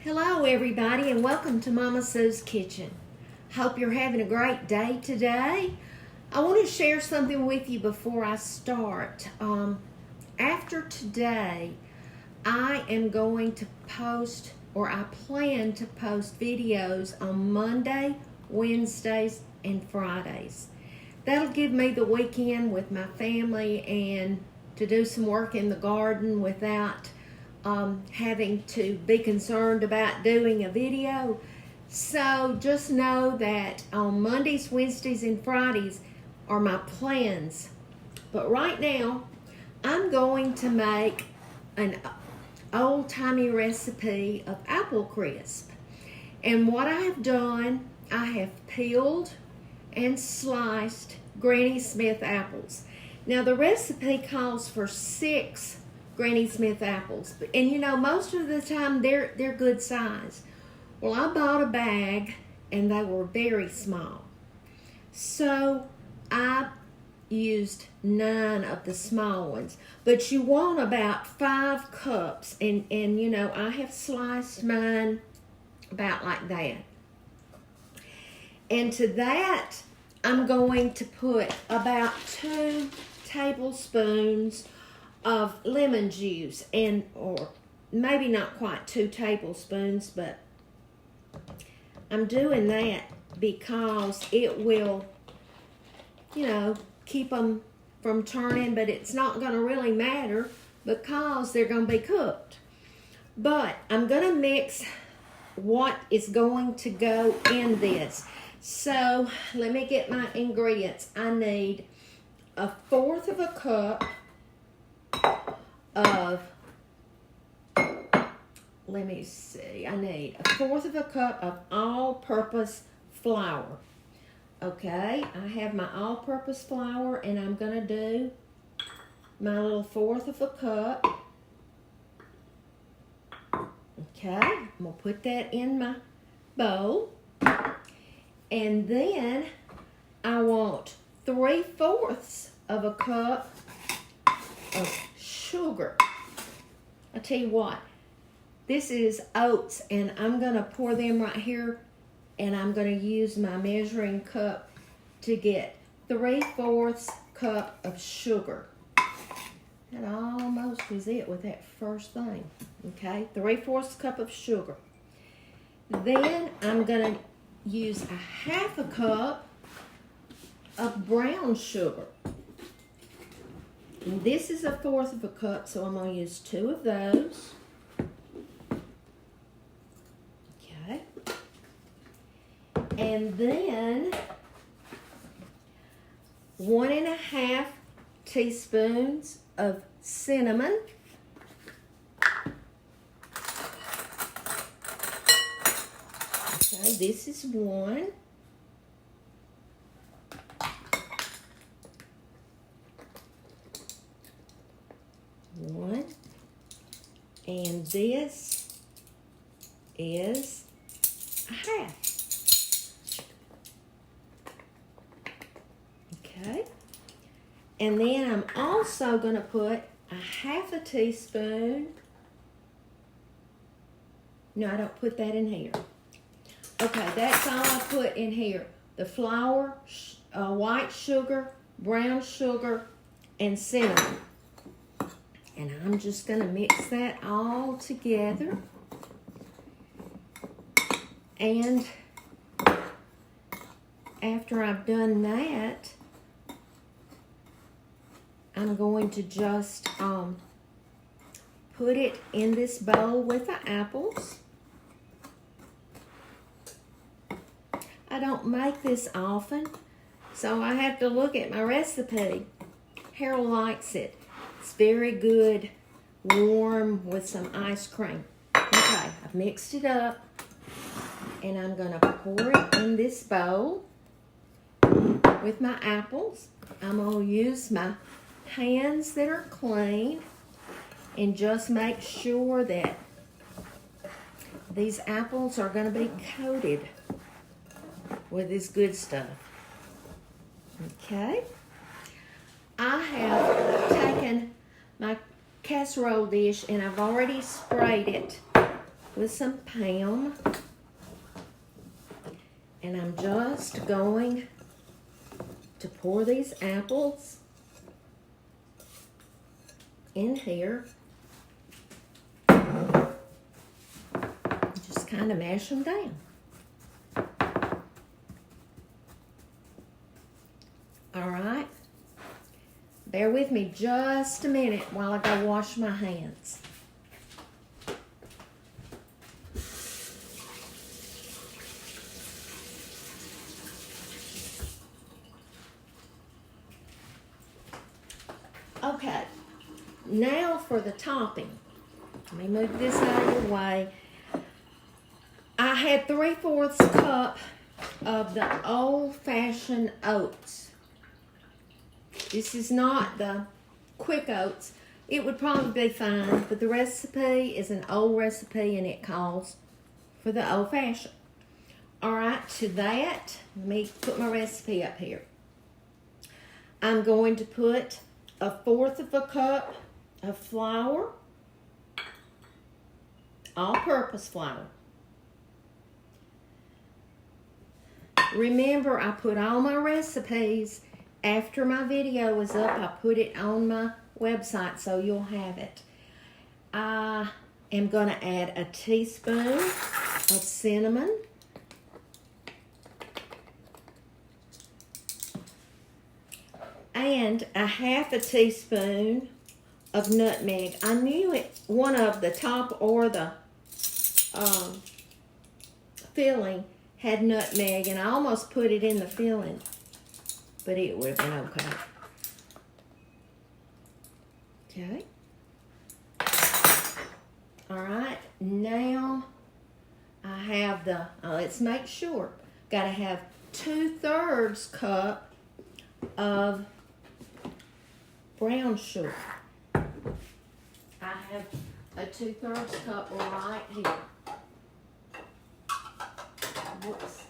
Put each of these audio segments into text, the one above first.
Hello everybody and welcome to Mama Sue's Kitchen. Hope you're having a great day today. I want to share something with you before I start. After today, I am going to post, or I plan to post videos on Monday, Wednesdays, and Fridays. That'll give me the weekend with my family and to do some work in the garden without having to be concerned about doing a video. So just know that on Mondays, Wednesdays, and Fridays are my plans. But right now, I'm going to make an old-timey recipe of apple crisp. And what I have done, I have peeled and sliced Granny Smith apples. Now the recipe calls for 6 Granny Smith apples, and you know, most of the time they're good size. Well, I bought a bag and they were very small, so I used 9 of the small ones. But you want about 5 cups, and you know, I have sliced mine about like that. And to that, I'm going to put about 2 tablespoons of lemon juice, or maybe not quite 2 tablespoons, but I'm doing that because it will, you know, keep them from turning, but it's not going to really matter because they're going to be cooked. But I'm going to mix what is going to go in this. So let me get my ingredients. I need 1/4 of a cup of, let me see, I need 1/4 of a cup of all-purpose flour. Okay, I have my all-purpose flour, and I'm going to do my little 1/4 of a cup. Okay, I'm going to put that in my bowl. And then I want 3/4 of a cup of sugar. I tell you what, this is oats, and I'm going to pour them right here, and I'm going to use my measuring cup to get 3/4 cup of sugar. That almost is it with that first thing. Okay, 3/4 cup of sugar. Then I'm going to use 1/2 cup of brown sugar. And this is 1/4 of a cup, so I'm going to use 2 of those. Okay. And then 1½ teaspoons of cinnamon. Okay, this is 1. And this is 1/2. Okay. And then I'm also going to put 1/2 teaspoon. No, I don't put that in here. Okay, that's all I put in here. The flour, white sugar, brown sugar, and cinnamon. And I'm just going to mix that all together. And after I've done that, I'm going to just put it in this bowl with the apples. I don't make this often, so I have to look at my recipe. Harold likes it. It's very good, warm with some ice cream. Okay, I've mixed it up, and I'm going to pour it in this bowl with my apples. I'm going to use my hands that are clean and just make sure that these apples are going to be coated with this good stuff. Okay. I have taken my casserole dish and I've already sprayed it with some Pam. And I'm just going to pour these apples in here. Just kind of mash them down. All right. Bear with me just a minute while I go wash my hands. Okay, now for the topping. Let me move this out of the way. I had 3/4 cup of the old-fashioned oats. This is not the quick oats. It would probably be fine, but the recipe is an old recipe and it calls for the old-fashioned. All right, to that, let me put my recipe up here. I'm going to put 1/4 cup of flour, all-purpose flour. Remember, I put all my recipes after my video is up. I put it on my website so you'll have it. I am going to add a teaspoon of cinnamon. And 1/2 teaspoon of nutmeg. I knew it, one of the top or the filling had nutmeg, and I almost put it in the filling, but it would have been okay. Okay. All right, now I have the, let's make sure, got to have 2/3 cup of brown sugar. I have a 2/3 cup right here. Whoops.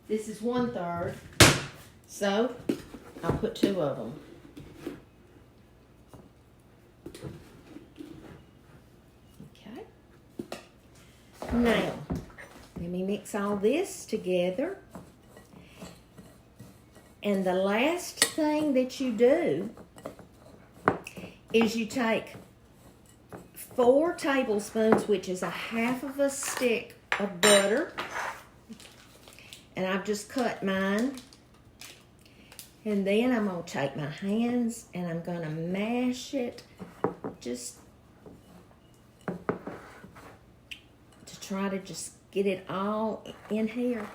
This is 1/3, so I'll put 2 of them. Okay. Now, let me mix all this together. And the last thing that you do is you take 4 tablespoons, which is 1/2 of a stick of butter. And I've just cut mine. And then I'm going to take my hands and I'm going to mash it just to try to just get it all in here.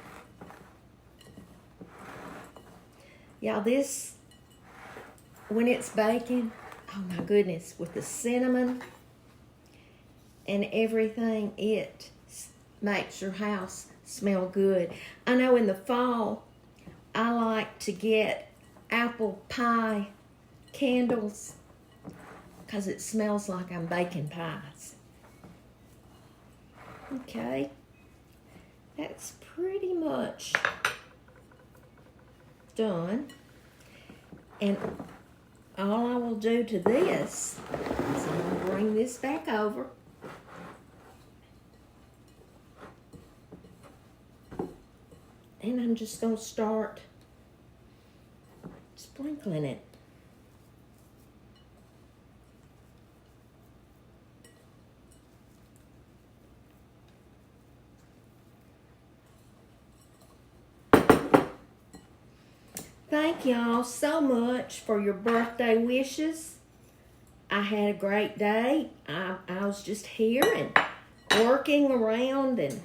Y'all, this, when it's baking, oh my goodness, with the cinnamon and everything, it makes your house smell good. I know in the fall, I like to get apple pie candles because it smells like I'm baking pies. Okay, that's pretty much done. And all I will do to this is I'm going to bring this back over. And I'm just going to start sprinkling it. Thank y'all so much for your birthday wishes. I had a great day. I was just here and working around, and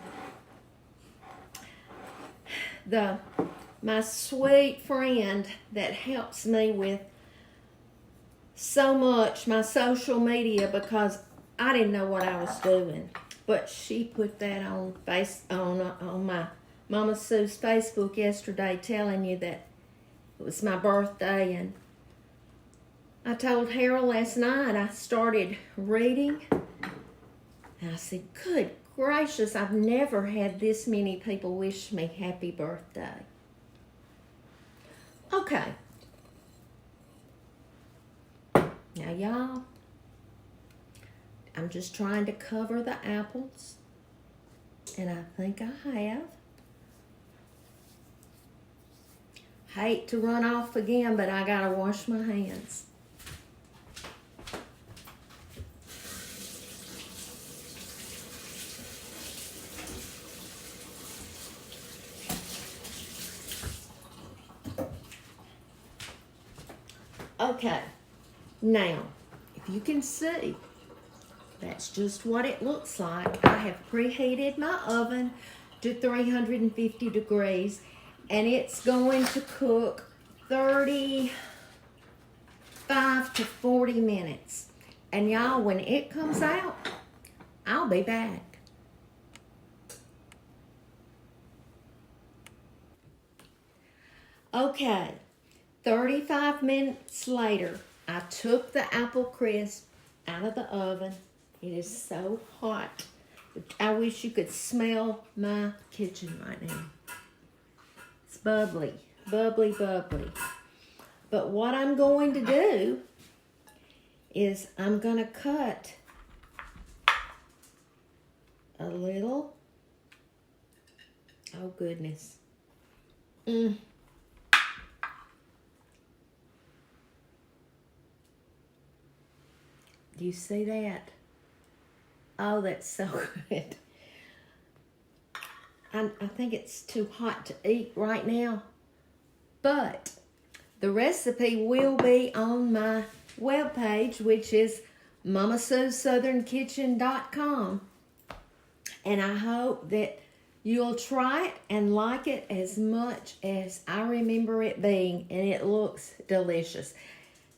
my sweet friend that helps me with so much, my social media, because I didn't know what I was doing, but she put that on my Mama Sue's Facebook yesterday, telling you that it was my birthday. And I told Harold last night I started reading, and I said, good gracious, I've never had this many people wish me happy birthday. Okay. Now, y'all, I'm just trying to cover the apples. And I think I have. Hate to run off again, but I gotta wash my hands. Okay, now, if you can see, that's just what it looks like. I have preheated my oven to 350 degrees, and it's going to cook 35 to 40 minutes. And y'all, when it comes out, I'll be back. Okay, 35 minutes later, I took the apple crisp out of the oven. It is so hot. I wish you could smell my kitchen right now. It's bubbly, bubbly, bubbly. But what I'm going to do is I'm going to cut a little. Oh, goodness. Do you see that? Oh, that's so good. I think it's too hot to eat right now. But the recipe will be on my webpage, which is mamasussouthern.com. And I hope that you'll try it and like it as much as I remember it being. And it looks delicious.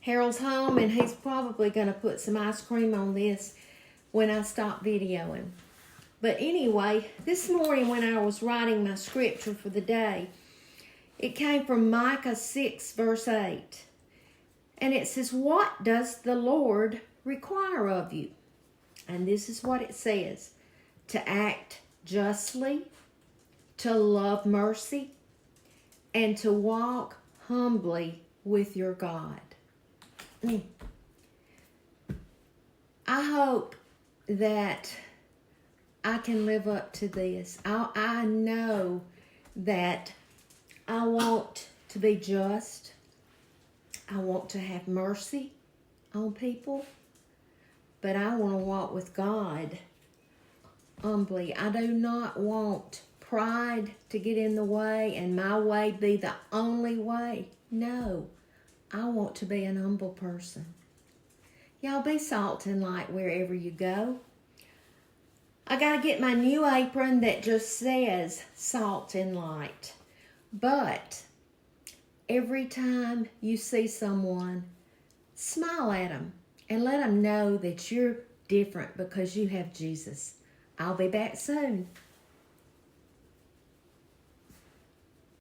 Harold's home, and he's probably going to put some ice cream on this when I stop videoing. But anyway, this morning when I was writing my scripture for the day, it came from Micah 6, verse 8. And it says, "What does the Lord require of you?" And this is what it says: to act justly, to love mercy, and to walk humbly with your God. I hope that I can live up to this. I know that I want to be just. I want to have mercy on people. But I want to walk with God humbly. I do not want pride to get in the way and my way be the only way. No, I want to be an humble person. Y'all, be salt and light wherever you go. I got to get my new apron that just says salt and light. But every time you see someone, smile at them and let them know that you're different because you have Jesus. I'll be back soon.